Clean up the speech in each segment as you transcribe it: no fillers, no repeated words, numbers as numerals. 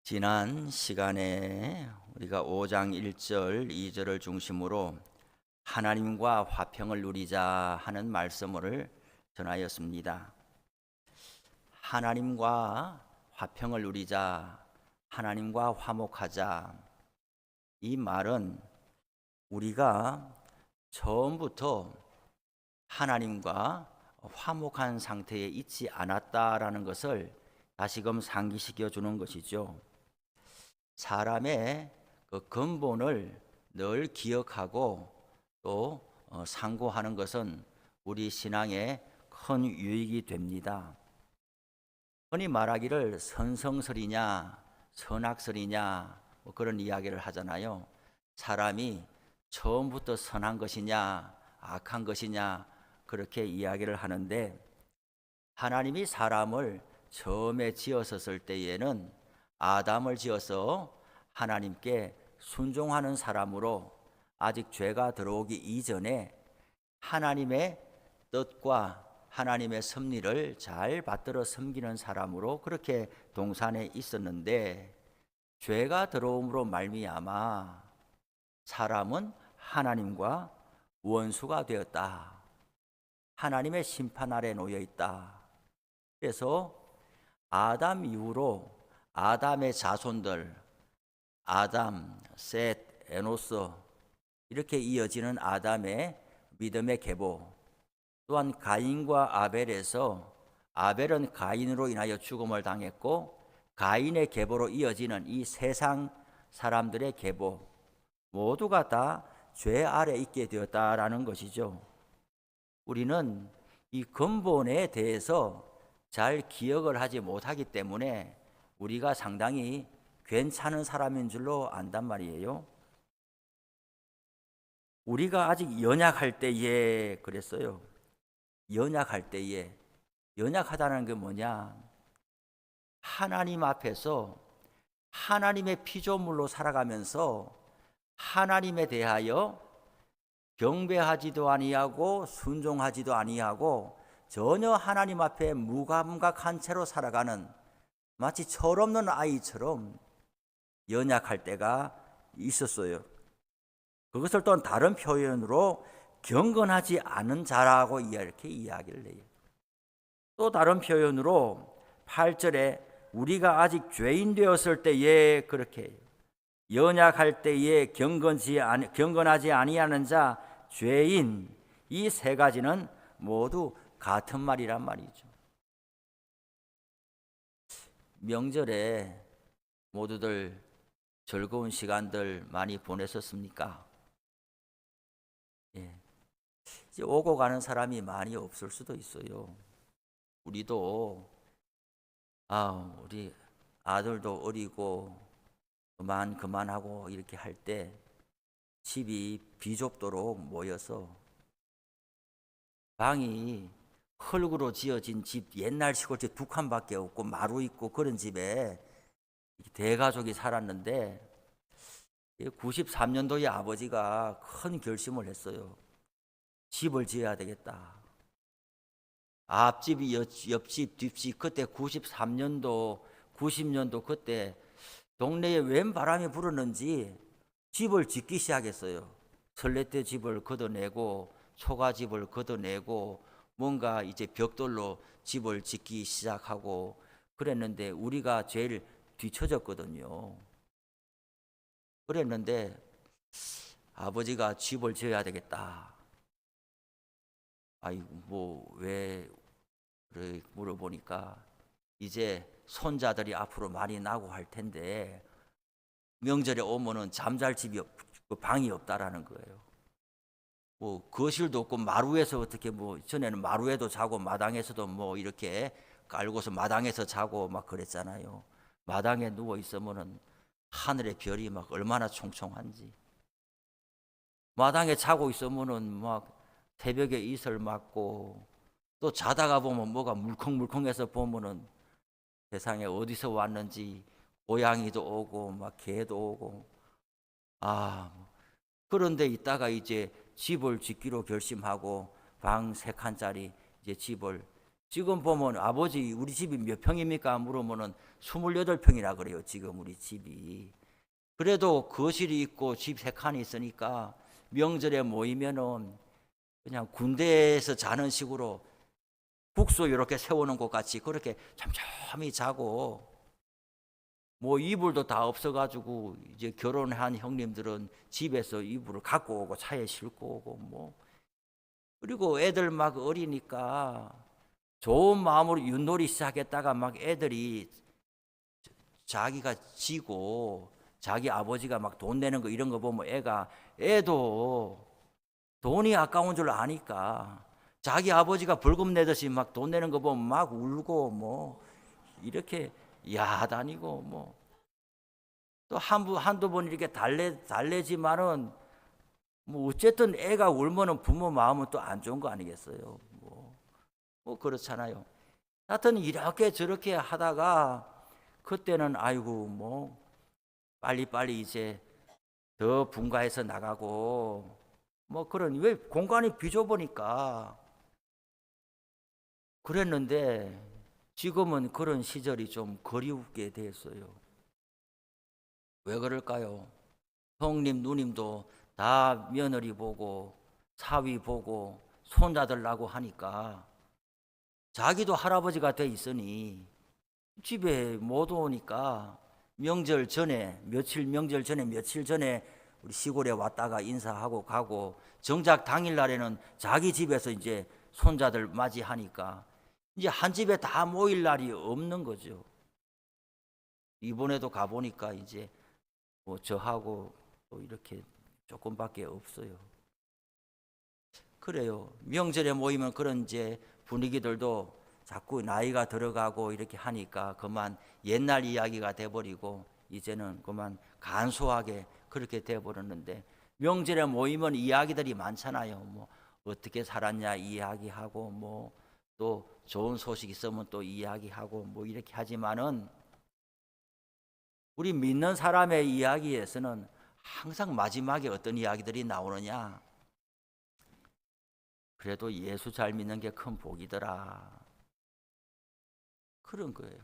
지난 시간에 우리가 5장 1절, 2절을 중심으로 하나님과 화평을 누리자 하는 말씀을 전하였습니다. 하나님과 화평을 누리자, 하나님과 화목하자. 이 말은 우리가 처음부터 하나님과 화목한 상태에 있지 않았다라는 것을 다시금 상기시켜 주는 것이죠. 사람의 그 근본을 늘 기억하고 또 상고하는 것은 우리 신앙에 큰 유익이 됩니다. 흔히 말하기를 선성설이냐 선악설이냐 그런 이야기를 하잖아요. 사람이 처음부터 선한 것이냐 악한 것이냐 그렇게 이야기를 하는데, 하나님이 사람을 처음에 지었었을 때에는 아담을 지어서 하나님께 순종하는 사람으로, 아직 죄가 들어오기 이전에 하나님의 뜻과 하나님의 섭리를 잘 받들어 섬기는 사람으로 그렇게 동산에 있었는데, 죄가 들어옴으로 말미암아 사람은 하나님과 원수가 되었다. 하나님의 심판 아래 놓여 있다. 그래서 아담 이후로 아담의 자손들, 아담, 셋, 에노스 이렇게 이어지는 아담의 믿음의 계보, 또한 가인과 아벨에서 아벨은 가인으로 인하여 죽음을 당했고 가인의 계보로 이어지는 이 세상 사람들의 계보, 모두가 다 죄 아래 있게 되었다라는 것이죠. 우리는 이 근본에 대해서 잘 기억을 하지 못하기 때문에 우리가 상당히 괜찮은 사람인 줄로 안단 말이에요. 우리가 아직 연약할 때에 그랬어요. 연약할 때에, 연약하다는 게 뭐냐? 하나님 앞에서 하나님의 피조물로 살아가면서 하나님에 대하여 경배하지도 아니하고 순종하지도 아니하고 전혀 하나님 앞에 무감각한 채로 살아가는, 마치 철없는 아이처럼 연약할 때가 있었어요. 그것을 또 다른 표현으로 경건하지 않은 자라고 이렇게 이야기를 해요. 또 다른 표현으로 8절에 우리가 아직 죄인 되었을 때에 그렇게 해요. 연약할 때에 경건하지 아니하는 자, 죄인, 이 세 가지는 모두 같은 말이란 말이죠. 명절에 모두들 즐거운 시간들 많이 보냈었습니까? 예. 이제 오고 가는 사람이 많이 없을 수도 있어요. 우리도 우리 아들도 어리고 그만하고 이렇게 할 때 집이 비좁도록 모여서, 방이 흙으로 지어진 집, 옛날 시골집 2칸밖에 없고 마루 있고 그런 집에 대가족이 살았는데, 93년도에 아버지가 큰 결심을 했어요. 집을 지어야 되겠다. 앞집이 옆집 뒷집, 그때 93년도 90년도 그때 동네에 웬 바람이 불었는지 집을 짓기 시작했어요. 설레대 집을 걷어내고 초가집을 걷어내고 뭔가 이제 벽돌로 집을 짓기 시작하고 그랬는데, 우리가 제일 뒤처졌거든요. 그랬는데 아버지가 집을 지어야 되겠다. 왜 그래 물어보니까, 이제 손자들이 앞으로 많이 나고 할 텐데 명절에 오면은 잠잘 집이 방이 없다라는 거예요. 거실도 없고 마루에서 어떻게 전에는 마루에도 자고 마당에서도 이렇게 깔고서 마당에서 자고 막 그랬잖아요. 마당에 누워 있으면은 하늘의 별이 막 얼마나 총총한지, 마당에 자고 있으면은 막 새벽에 이슬 맞고, 또 자다가 보면 뭐가 물컹물컹해서 보면은 세상에 어디서 왔는지 고양이도 오고 막 개도 오고. 그런데 있다가 이제 집을 짓기로 결심하고 방 3칸짜리 이제 집을 지금 보면 아버지 우리 집이 몇 평입니까? 물으면은 28평이라 그래요. 지금 우리 집이. 그래도 거실이 있고 집 3칸이 있으니까 명절에 모이면은 그냥 군대에서 자는 식으로 국수 이렇게 세우는 것 같이 그렇게 잠잠히 자고, 뭐 이불도 다 없어가지고 이제 결혼한 형님들은 집에서 이불을 갖고 오고 차에 싣고 오고 뭐, 그리고 애들 막 어리니까 좋은 마음으로 윷놀이 시작했다가 막 애들이 자기가 지고 자기 아버지가 막 돈 내는 거 이런 거 보면 애도 돈이 아까운 줄 아니까 자기 아버지가 벌금 내듯이 막 돈 내는 거 보면 막 울고 뭐 이렇게 야다니고 뭐 또 한두 번 이렇게 달래지만은 뭐 어쨌든 애가 울면은 부모 마음은 또 안 좋은 거 아니겠어요? 뭐 그렇잖아요. 하여튼 이렇게 저렇게 하다가 그때는 아이고 뭐 빨리빨리 이제 더 분가해서 나가고 뭐 그런, 왜 공간이 비좁으니까 그랬는데 지금은 그런 시절이 좀 그리우게 됐어요. 왜 그럴까요? 형님 누님도 다 며느리 보고 사위 보고 손자들 나고 하니까 자기도 할아버지가 돼 있으니 집에 못 오니까 명절 전에 며칠 전에 우리 시골에 왔다가 인사하고 가고, 정작 당일날에는 자기 집에서 이제 손자들 맞이하니까 이제 한 집에 다 모일 날이 없는 거죠. 이번에도 가보니까 이제 뭐 저하고 또 이렇게 조금밖에 없어요. 그래요. 명절에 모이면 그런 이제 분위기들도 자꾸 나이가 들어가고 이렇게 하니까 그만 옛날 이야기가 돼버리고 이제는 그만 간소하게 그렇게 돼버렸는데, 명절에 모이면 이야기들이 많잖아요. 뭐 어떻게 살았냐 이야기하고 뭐 또 좋은 소식 있으면 또 이야기하고 뭐 이렇게 하지만은 우리 믿는 사람의 이야기에서는 항상 마지막에 어떤 이야기들이 나오느냐? 그래도 예수 잘 믿는 게 큰 복이더라. 그런 거예요.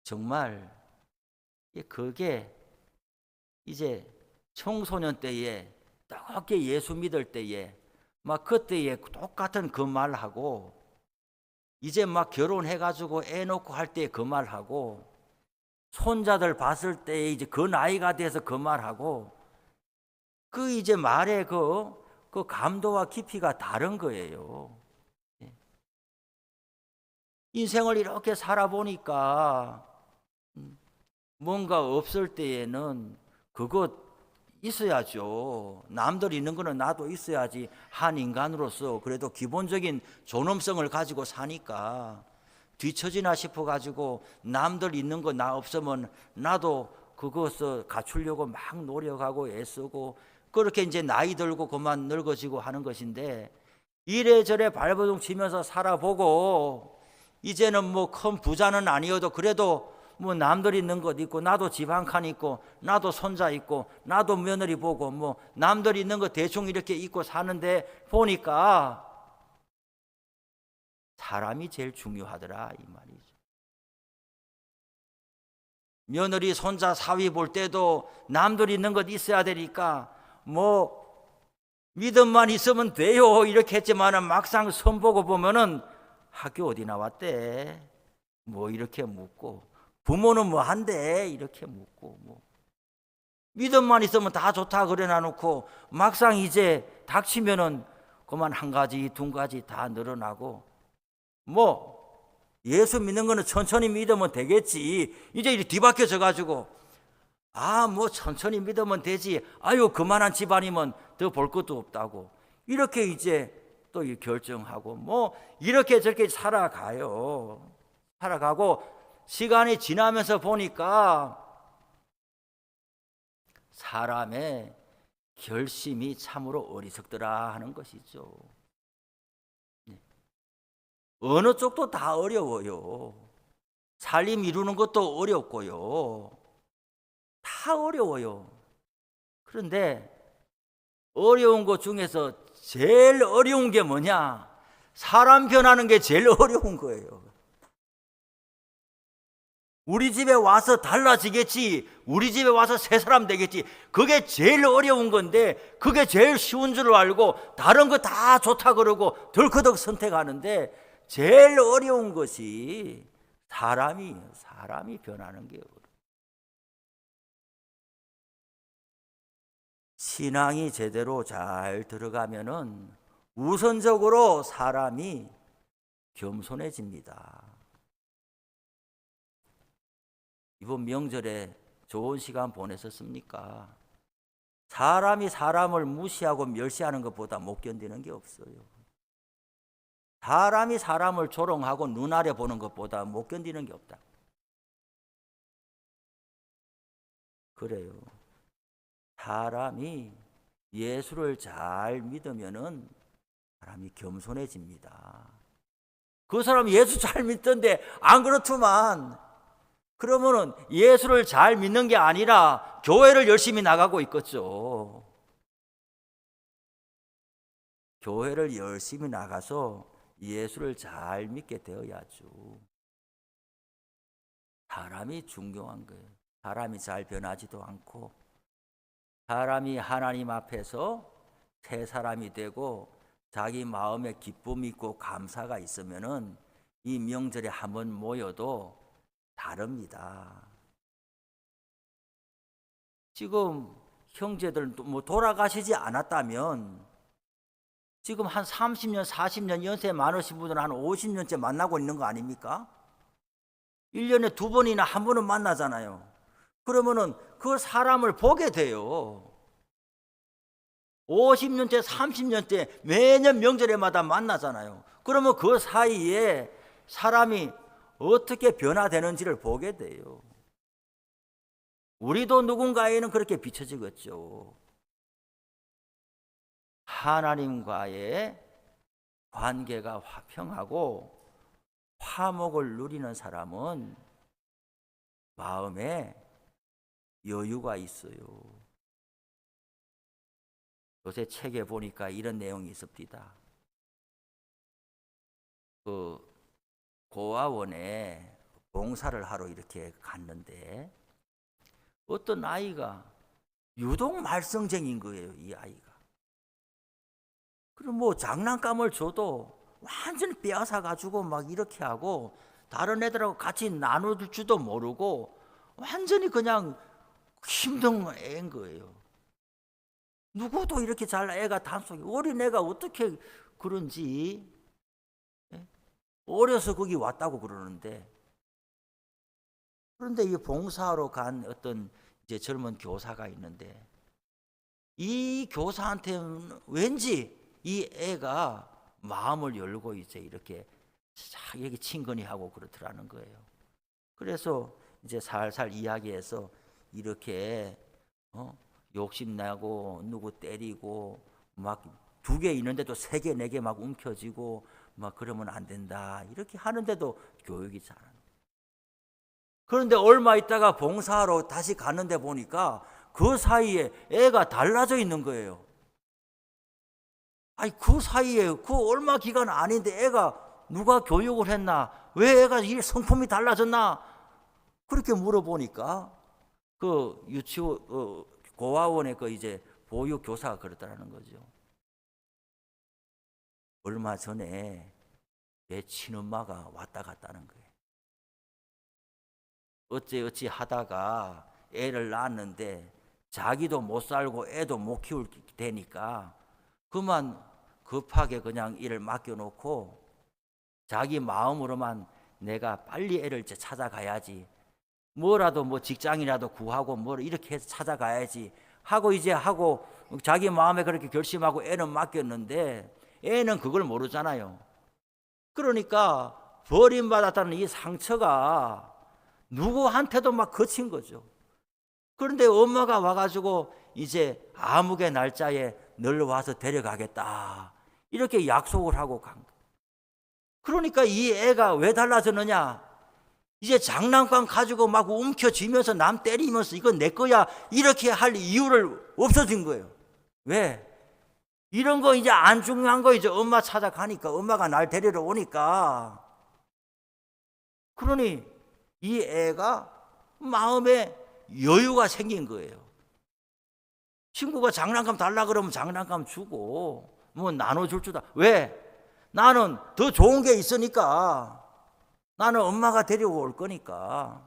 정말 그게 이제 청소년 때에 뜨겁게 예수 믿을 때에 막 그때에 똑같은 그 말하고, 이제 막 결혼해가지고 애 놓고 할 때 그 말하고, 손자들 봤을 때 이제 그 나이가 돼서 그 말하고, 그 이제 말의 그 감도와 깊이가 다른 거예요. 인생을 이렇게 살아보니까 뭔가 없을 때에는 그것 있어야죠. 남들 있는 거는 나도 있어야지. 한 인간으로서 그래도 기본적인 존엄성을 가지고 사니까 뒤처지나 싶어 가지고 남들 있는 거 나 없으면 나도 그것을 갖추려고 막 노력하고 애쓰고, 그렇게 이제 나이 들고 그만 늙어지고 하는 것인데, 이래저래 발버둥 치면서 살아보고 이제는 뭐 큰 부자는 아니어도 그래도 뭐 남들 있는 것 있고 나도 집 한 칸 있고 나도 손자 있고 나도 며느리 보고 뭐 남들 있는 거 대충 이렇게 있고 사는데 보니까 사람이 제일 중요하더라 이 말이죠. 며느리 손자 사위 볼 때도 남들 있는 것 있어야 되니까 뭐 믿음만 있으면 돼요 이렇게 했지만은 막상 손보고 보면은 학교 어디 나왔대 뭐 이렇게 묻고, 부모는 뭐 한대 이렇게 묻고, 뭐 믿음만 있으면 다 좋다 그래 놔놓고 막상 이제 닥치면은 그만 한 가지 두 가지 다 늘어나고, 뭐 예수 믿는 거는 천천히 믿으면 되겠지 이제 이렇게 뒤바뀌어져 가지고 뭐 천천히 믿으면 되지, 아유 그만한 집안이면 더 볼 것도 없다고 이렇게 이제 또 결정하고 뭐 이렇게 저렇게 살아가요. 살아가고 시간이 지나면서 보니까 사람의 결심이 참으로 어리석더라 하는 것이죠. 어느 쪽도 다 어려워요. 살림 이루는 것도 어렵고요. 다 어려워요. 그런데 어려운 것 중에서 제일 어려운 게 뭐냐? 사람 변하는 게 제일 어려운 거예요. 우리 집에 와서 달라지겠지, 우리 집에 와서 새 사람 되겠지, 그게 제일 어려운 건데 그게 제일 쉬운 줄 알고 다른 거 다 좋다 그러고 덜커덕 선택하는데 제일 어려운 것이 사람이 변하는 게요. 신앙이 제대로 잘 들어가면은 우선적으로 사람이 겸손해집니다. 이번 명절에 좋은 시간 보내셨습니까? 사람이 사람을 무시하고 멸시하는 것보다 못 견디는 게 없어요. 사람이 사람을 조롱하고 눈 아래 보는 것보다 못 견디는 게 없다. 그래요. 사람이 예수를 잘 믿으면은 사람이 겸손해집니다. 그 사람 예수 잘 믿던데 안 그렇더만, 그러면은 예수를 잘 믿는 게 아니라 교회를 열심히 나가고 있겠죠. 교회를 열심히 나가서 예수를 잘 믿게 되어야죠. 사람이 중요한 거예요. 사람이 잘 변하지도 않고 사람이 하나님 앞에서 새 사람이 되고 자기 마음에 기쁨이 있고 감사가 있으면은 이 명절에 한번 모여도 다릅니다. 지금 형제들 뭐 돌아가시지 않았다면 지금 한 30년, 40년 연세 많으신 분들은 한 50년째 만나고 있는 거 아닙니까? 1년에 2번이나 한 번은 만나잖아요. 그러면은 그 사람을 보게 돼요. 50년째, 30년째 매년 명절에마다 만나잖아요. 그러면 그 사이에 사람이 어떻게 변화되는지를 보게 돼요. 우리도 누군가에는 그렇게 비춰지겠죠. 하나님과의 관계가 화평하고 화목을 누리는 사람은 마음에 여유가 있어요. 요새 책에 보니까 이런 내용이 있습니다. 그 고아원에 봉사를 하러 이렇게 갔는데 어떤 아이가 유독 말썽쟁이인 거예요. 이 아이가. 그럼 뭐 장난감을 줘도 완전히 빼앗아 가지고 막 이렇게 하고 다른 애들하고 같이 나눌 줄도 모르고 완전히 그냥 힘든 애인 거예요. 누구도 이렇게 잘 애가 단속이, 어린 애가 어떻게 그런지, 어려서 거기 왔다고 그러는데, 그런데 이 봉사하러 간 어떤 이제 젊은 교사가 있는데 이 교사한테는 왠지 이 애가 마음을 열고 이제 이렇게 자기 친근히 하고 그렇더라는 거예요. 그래서 이제 살살 이야기해서 이렇게 욕심내고 누구 때리고 막 2개 있는데도 3개, 4개 막 움켜쥐고 막 그러면 안 된다 이렇게 하는데도 교육이 잘 안 돼요. 그런데 얼마 있다가 봉사하러 다시 갔는데 보니까 그 사이에 애가 달라져 있는 거예요. 아니 그 사이에 그 얼마 기간 아닌데 애가 누가 교육을 했나? 왜 애가 이 성품이 달라졌나? 그렇게 물어보니까 그 유치원 고아원의 그 이제 보육 교사가 그랬다는 거죠. 얼마 전에 내 친엄마가 왔다 갔다는 거예요. 어찌 하다가 애를 낳았는데 자기도 못 살고 애도 못 키울 테니까 그만 급하게 그냥 일을 맡겨놓고 자기 마음으로만 내가 빨리 애를 찾아가야지, 뭐라도 뭐 직장이라도 구하고 뭐 이렇게 해서 찾아가야지 하고 이제 하고 자기 마음에 그렇게 결심하고 애는 맡겼는데 애는 그걸 모르잖아요. 그러니까 버림받았다는 이 상처가 누구한테도 막 거친 거죠. 그런데 엄마가 와가지고 이제 아무개 날짜에 널 와서 데려가겠다 이렇게 약속을 하고 간 거예요. 그러니까 이 애가 왜 달라졌느냐? 이제 장난감 가지고 막 움켜쥐면서 남 때리면서 이건 내 거야 이렇게 할 이유를 없어진 거예요. 왜? 이런 거 이제 안 중요한 거 이제 엄마 찾아가니까 엄마가 날 데리러 오니까 그러니 이 애가 마음에 여유가 생긴 거예요. 친구가 장난감 달라 그러면 장난감 주고 뭐 나눠줄 주다. 왜? 나는 더 좋은 게 있으니까. 나는 엄마가 데리고 올 거니까.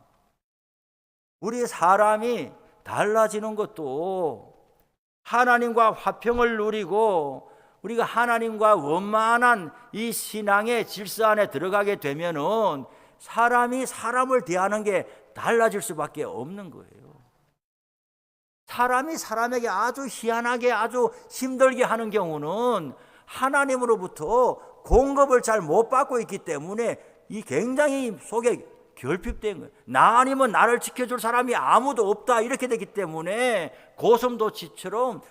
우리 사람이 달라지는 것도 하나님과 화평을 누리고 우리가 하나님과 원만한 이 신앙의 질서 안에 들어가게 되면은 사람이 사람을 대하는 게 달라질 수밖에 없는 거예요. 사람이 사람에게 아주 희한하게 아주 힘들게 하는 경우는 하나님으로부터 공급을 잘 못 받고 있기 때문에 이 굉장히 속에 결핍된 거예요. 나 아니면 나를 지켜줄 사람이 아무도 없다 이렇게 되기 때문에 고슴도치처럼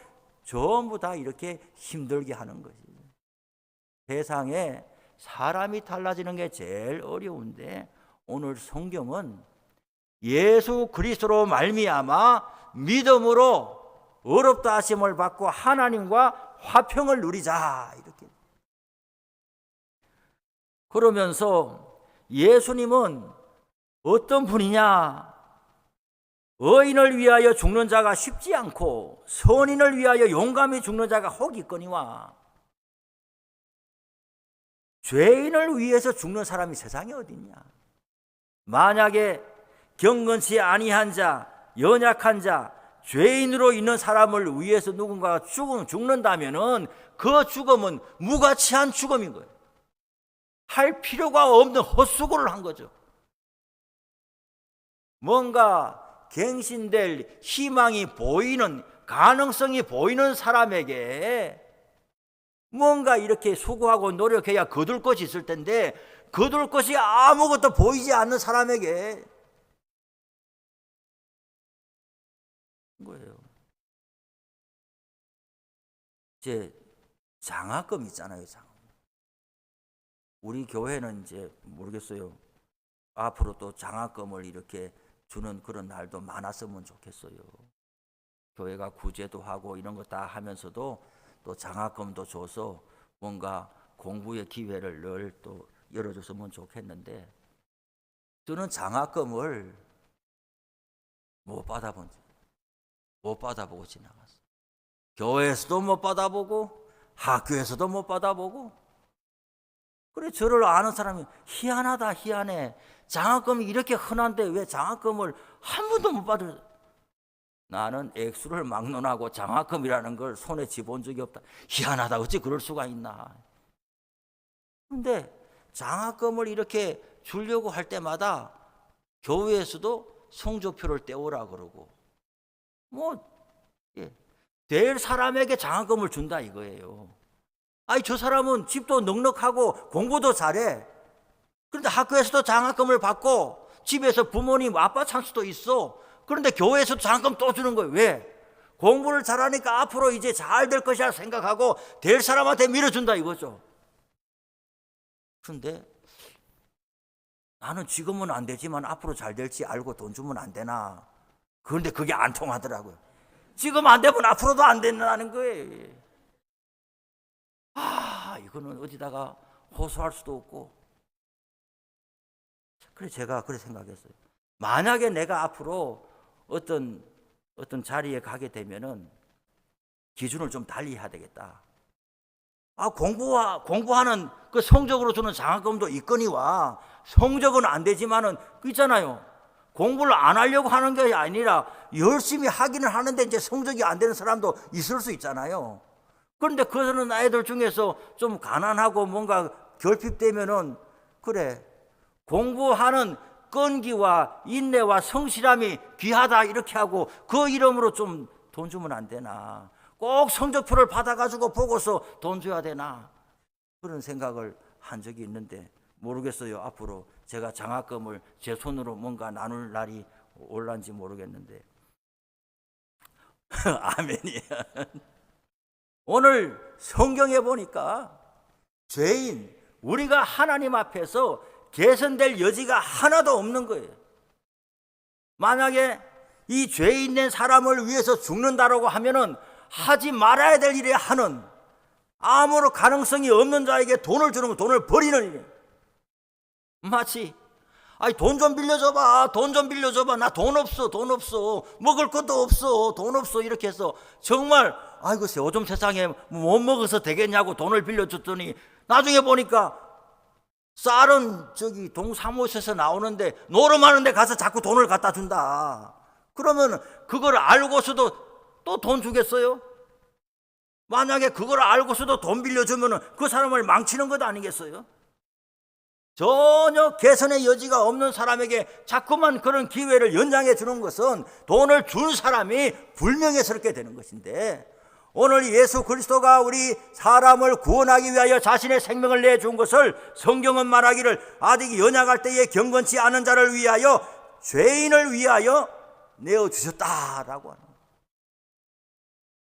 전부 다 이렇게 힘들게 하는 거지. 세상에 사람이 달라지는 게 제일 어려운데 오늘 성경은 예수 그리스도로 말미암아 믿음으로 어렵다 하심을 받고 하나님과 화평을 누리자 이렇게. 그러면서 예수님은 어떤 분이냐? 의인을 위하여 죽는 자가 쉽지 않고 선인을 위하여 용감히 죽는 자가 혹 있거니와. 죄인을 위해서 죽는 사람이 세상에 어디 있냐? 만약에 경건치 아니한 자, 연약한 자, 죄인으로 있는 사람을 위해서 누군가가 죽는다면은 그 죽음은 무가치한 죽음인 거예요. 할 필요가 없는 헛수고를 한 거죠. 뭔가 갱신될 희망이 보이는, 가능성이 보이는 사람에게 뭔가 이렇게 수고하고 노력해야 거둘 것이 있을 텐데 거둘 것이 아무것도 보이지 않는 사람에게 거예요. 이제 장학금 있잖아요. 우리 교회는 이제 모르겠어요. 앞으로 또 장학금을 이렇게 주는 그런 날도 많았으면 좋겠어요. 교회가 구제도 하고 이런 거 다 하면서도 또 장학금도 줘서 뭔가 공부의 기회를 늘 또 열어줬으면 좋겠는데 저는 장학금을 못 받아보고 지나갔어요. 교회에서도 못 받아보고 학교에서도 못 받아보고. 그래 저를 아는 사람이 희한하다 희한해. 장학금이 이렇게 흔한데 왜 장학금을 한 번도 못 받을. 나는 액수를 막론하고 장학금이라는 걸 손에 쥐본 적이 없다. 희한하다. 어찌 그럴 수가 있나. 그런데 장학금을 이렇게 주려고 할 때마다 교회에서도 성적표를 떼오라 그러고 될 사람에게 장학금을 준다 이거예요. 아니 저 사람은 집도 넉넉하고 공부도 잘해. 그런데 학교에서도 장학금을 받고 집에서 부모님 아빠 찬스도 있어. 그런데 교회에서도 장학금 또 주는 거예요. 왜? 공부를 잘하니까 앞으로 이제 잘 될 것이라 생각하고 될 사람한테 밀어준다 이거죠. 그런데 나는 지금은 안 되지만 앞으로 잘 될지 알고 돈 주면 안 되나. 그런데 그게 안 통하더라고요. 지금 안 되면 앞으로도 안 된다는 거예요. 이거는 어디다가 호소할 수도 없고. 그래 제가 그렇게 생각했어요. 만약에 내가 앞으로 어떤 자리에 가게 되면은 기준을 좀 달리 해야 되겠다. 공부하는 그 성적으로 주는 장학금도 있거니와 성적은 안 되지만은 그 있잖아요. 공부를 안 하려고 하는 게 아니라 열심히 하기는 하는데 이제 성적이 안 되는 사람도 있을 수 있잖아요. 그런데 그런 아이들 중에서 좀 가난하고 뭔가 결핍되면은 그래 공부하는 끈기와 인내와 성실함이 귀하다 이렇게 하고 그 이름으로 좀 돈 주면 안 되나. 꼭 성적표를 받아가지고 보고서 돈 줘야 되나. 그런 생각을 한 적이 있는데 모르겠어요. 앞으로 제가 장학금을 제 손으로 뭔가 나눌 날이 올란지 모르겠는데 아멘이야. 오늘 성경에 보니까 죄인 우리가 하나님 앞에서 개선될 여지가 하나도 없는 거예요. 만약에 이 죄인 된 사람을 위해서 죽는다라고 하면은 하지 말아야 될 일에 하는 아무런 가능성이 없는 자에게 돈을 주는 건 돈을 버리는 일이에요. 마치 아니 돈 좀 빌려줘봐, 돈 좀 빌려줘봐, 나 돈 없어, 돈 없어, 먹을 것도 없어, 돈 없어, 이렇게 해서 정말 아이고 요즘 세상에 못 먹어서 되겠냐고 돈을 빌려줬더니 나중에 보니까 쌀은 저기 동사무소에서 나오는데 노름하는 데 가서 자꾸 돈을 갖다 준다. 그러면 그걸 알고서도 또 돈 주겠어요? 만약에 그걸 알고서도 돈 빌려주면 그 사람을 망치는 것 아니겠어요? 전혀 개선의 여지가 없는 사람에게 자꾸만 그런 기회를 연장해 주는 것은 돈을 준 사람이 불명예스럽게 되는 것인데, 오늘 예수 그리스도가 우리 사람을 구원하기 위하여 자신의 생명을 내준 것을 성경은 말하기를 아직 연약할 때에 경건치 않은 자를 위하여 죄인을 위하여 내어주셨다라고 하는 거예요.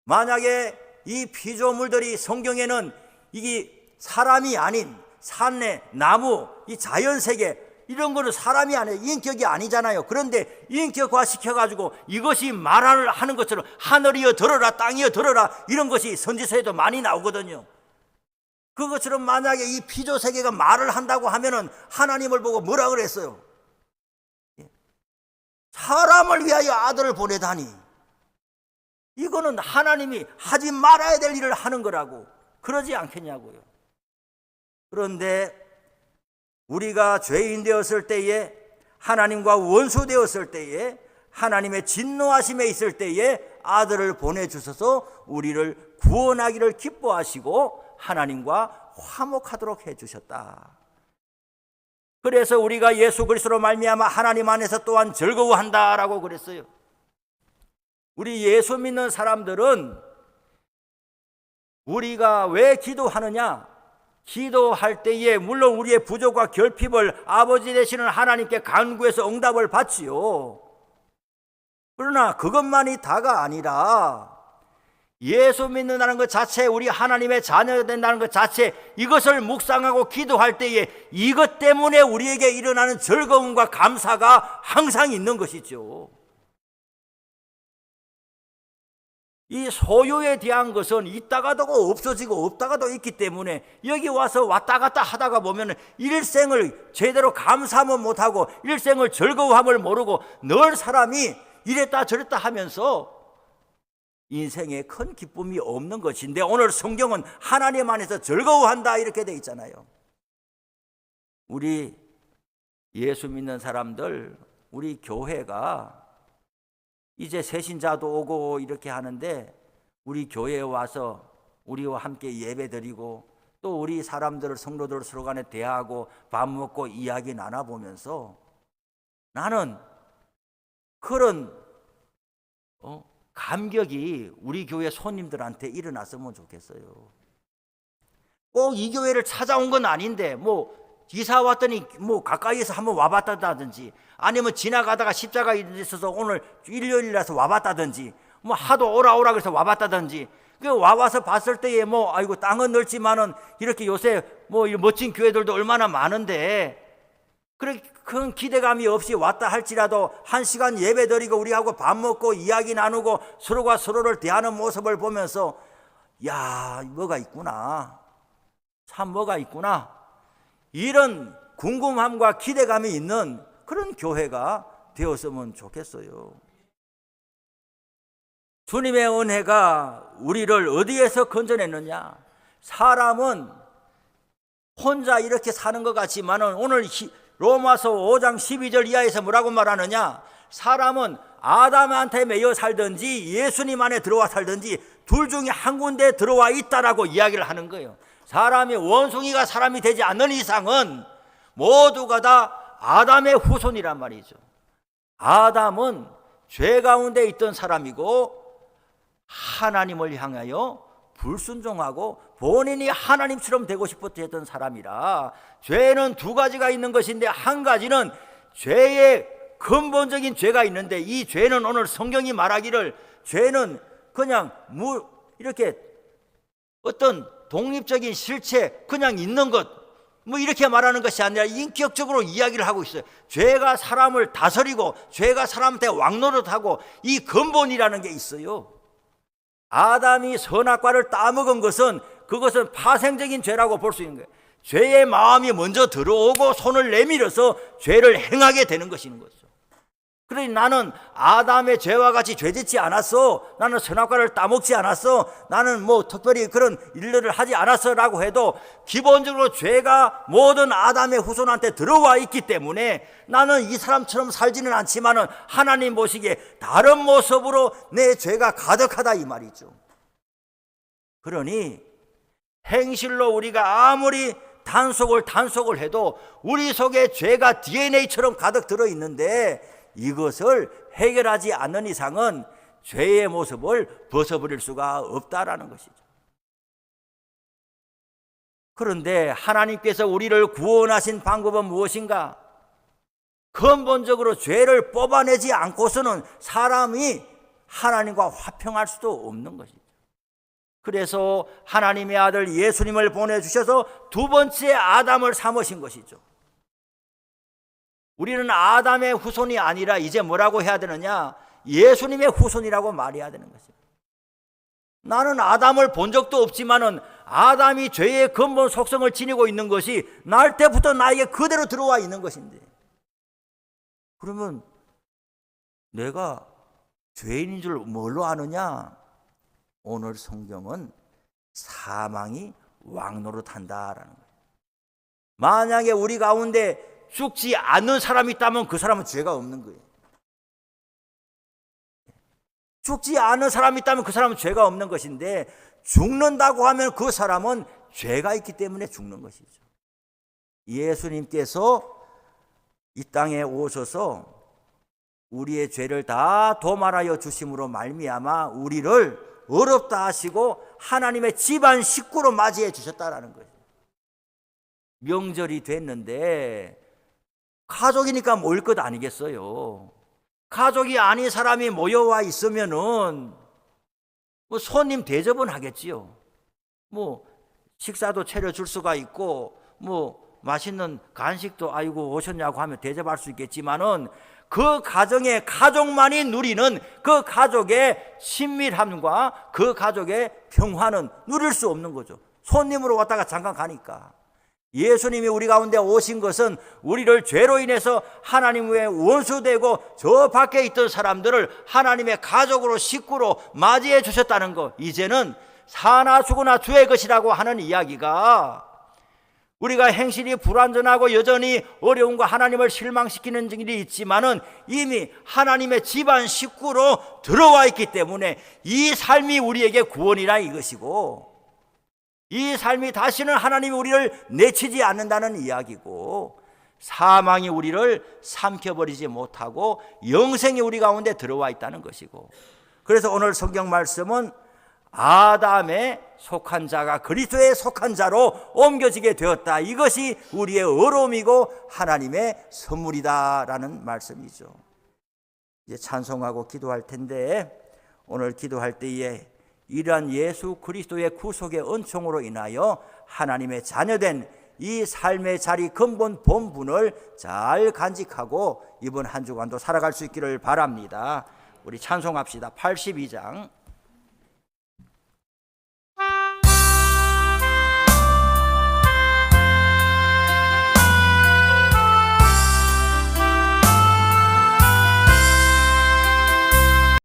만약에 이 피조물들이 성경에는 이게 사람이 아닌 산내, 나무, 이 자연세계 이런 거는 사람이 아니에요. 인격이 아니잖아요. 그런데 인격화 시켜가지고 이것이 말을 하는 것처럼 하늘이여 들어라, 땅이여 들어라, 이런 것이 선지서에도 많이 나오거든요. 그것처럼 만약에 이 피조세계가 말을 한다고 하면은 하나님을 보고 뭐라 그랬어요? 사람을 위하여 아들을 보내다니. 이거는 하나님이 하지 말아야 될 일을 하는 거라고. 그러지 않겠냐고요. 그런데 우리가 죄인 되었을 때에, 하나님과 원수 되었을 때에, 하나님의 진노하심에 있을 때에 아들을 보내주셔서 우리를 구원하기를 기뻐하시고 하나님과 화목하도록 해주셨다. 그래서 우리가 예수 그리스도로 말미암아 하나님 안에서 또한 즐거워한다라고 그랬어요. 우리 예수 믿는 사람들은 우리가 왜 기도하느냐? 기도할 때에 물론 우리의 부족과 결핍을 아버지 되시는 하나님께 간구해서 응답을 받지요. 그러나 그것만이 다가 아니라 예수 믿는다는 것 자체, 우리 하나님의 자녀가 된다는 것 자체, 이것을 묵상하고 기도할 때에 이것 때문에 우리에게 일어나는 즐거움과 감사가 항상 있는 것이죠. 이 소유에 대한 것은 있다가도 없어지고 없다가도 있기 때문에 여기 와서 왔다 갔다 하다가 보면 일생을 제대로 감사함을 못하고 일생을 즐거움을 모르고 늘 사람이 이랬다 저랬다 하면서 인생에 큰 기쁨이 없는 것인데, 오늘 성경은 하나님 안에서 즐거워한다 이렇게 돼 있잖아요. 우리 예수 믿는 사람들, 우리 교회가 이제 새신자도 오고 이렇게 하는데 우리 교회에 와서 우리와 함께 예배드리고 또 우리 사람들, 성도들 서로 간에 대화하고 밥 먹고 이야기 나눠보면서 나는 그런 감격이 우리 교회 손님들한테 일어났으면 좋겠어요. 꼭 이 교회를 찾아온 건 아닌데 이사 왔더니 가까이에서 한번 와봤다든지, 아니면 지나가다가 십자가 있어서 오늘 일요일이라서 와봤다든지, 하도 오라 그래서 와봤다든지, 와서 봤을 때에 아이고 땅은 넓지만은 이렇게 요새 멋진 교회들도 얼마나 많은데, 그렇게 큰 기대감이 없이 왔다 할지라도 1시간 예배 드리고 우리하고 밥 먹고 이야기 나누고 서로가 서로를 대하는 모습을 보면서 야, 뭐가 있구나, 참 뭐가 있구나, 이런 궁금함과 기대감이 있는 그런 교회가 되었으면 좋겠어요. 주님의 은혜가 우리를 어디에서 건져냈느냐? 사람은 혼자 이렇게 사는 것 같지만은 오늘 로마서 5장 12절 이하에서 뭐라고 말하느냐? 사람은 아담한테 매여 살든지 예수님 안에 들어와 살든지 둘 중에 한 군데 들어와 있다라고 이야기를 하는 거예요. 사람이 원숭이가 사람이 되지 않는 이상은 모두가 다 아담의 후손이란 말이죠. 아담은 죄 가운데 있던 사람이고 하나님을 향하여 불순종하고 본인이 하나님처럼 되고 싶었던 했던 사람이라, 죄는 두 가지가 있는 것인데 한 가지는 죄의 근본적인 죄가 있는데, 이 죄는 오늘 성경이 말하기를 죄는 그냥 이렇게 어떤 독립적인 실체, 그냥 있는 것, 이렇게 말하는 것이 아니라 인격적으로 이야기를 하고 있어요. 죄가 사람을 다스리고 죄가 사람한테 왕노릇하고 이 근본이라는 게 있어요. 아담이 선악과를 따먹은 것은 그것은 파생적인 죄라고 볼 수 있는 거예요. 죄의 마음이 먼저 들어오고 손을 내밀어서 죄를 행하게 되는 것인 거죠. 그러니 나는 아담의 죄와 같이 죄짓지 않았어, 나는 선악과를 따먹지 않았어, 나는 뭐 특별히 그런 일들을 하지 않았어 라고 해도 기본적으로 죄가 모든 아담의 후손한테 들어와 있기 때문에 나는 이 사람처럼 살지는 않지만은 하나님 보시기에 다른 모습으로 내 죄가 가득하다 이 말이죠. 그러니 행실로 우리가 아무리 단속을 해도 우리 속에 죄가 DNA처럼 가득 들어있는데 이것을 해결하지 않는 이상은 죄의 모습을 벗어버릴 수가 없다라는 것이죠. 그런데 하나님께서 우리를 구원하신 방법은 무엇인가? 근본적으로 죄를 뽑아내지 않고서는 사람이 하나님과 화평할 수도 없는 것이죠. 그래서 하나님의 아들 예수님을 보내주셔서 두 번째 아담을 삼으신 것이죠. 우리는 아담의 후손이 아니라 이제 뭐라고 해야 되느냐? 예수님의 후손이라고 말해야 되는 것입니다. 나는 아담을 본 적도 없지만은 아담이 죄의 근본 속성을 지니고 있는 것이 날 때부터 나에게 그대로 들어와 있는 것인데, 그러면 내가 죄인인 줄 뭘로 아느냐? 오늘 성경은 사망이 왕노릇한다라는 거예요. 만약에 우리 가운데 죽지 않는 사람이 있다면 그 사람은 죄가 없는 거예요. 죽지 않은 사람이 있다면 그 사람은 죄가 없는 것인데, 죽는다고 하면 그 사람은 죄가 있기 때문에 죽는 것이죠. 예수님께서 이 땅에 오셔서 우리의 죄를 다 도말하여 주심으로 말미암아 우리를 어렵다 하시고 하나님의 집안 식구로 맞이해 주셨다라는 거예요. 명절이 됐는데 가족이니까 모일 것 아니겠어요? 가족이 아닌 사람이 모여와 있으면은 뭐 손님 대접은 하겠지요. 뭐 식사도 차려줄 수가 있고 뭐 맛있는 간식도 아이고 오셨냐고 하면 대접할 수 있겠지만은 그 가정의 가족만이 누리는 그 가족의 친밀함과 그 가족의 평화는 누릴 수 없는 거죠. 손님으로 왔다가 잠깐 가니까. 예수님이 우리 가운데 오신 것은 우리를 죄로 인해서 하나님의 원수되고 저 밖에 있던 사람들을 하나님의 가족으로 식구로 맞이해 주셨다는 것. 이제는 사나 죽으나 주의 것이라고 하는 이야기가 우리가 행실이 불완전하고 여전히 어려움과 하나님을 실망시키는 일이 있지만은 이미 하나님의 집안 식구로 들어와 있기 때문에 이 삶이 우리에게 구원이라 이것이고, 이 삶이 다시는 하나님이 우리를 내치지 않는다는 이야기고, 사망이 우리를 삼켜버리지 못하고 영생이 우리 가운데 들어와 있다는 것이고, 그래서 오늘 성경 말씀은 아담에 속한 자가 그리스도에 속한 자로 옮겨지게 되었다. 이것이 우리의 어려움이고 하나님의 선물이다라는 말씀이죠. 이제 찬송하고 기도할 텐데, 오늘 기도할 때에 이러한 예수 그리스도의 구속의 은총으로 인하여 하나님의 자녀된 이 삶의 자리 근본 본분을 잘 간직하고 이번 한 주간도 살아갈 수 있기를 바랍니다. 우리 찬송합시다. 82장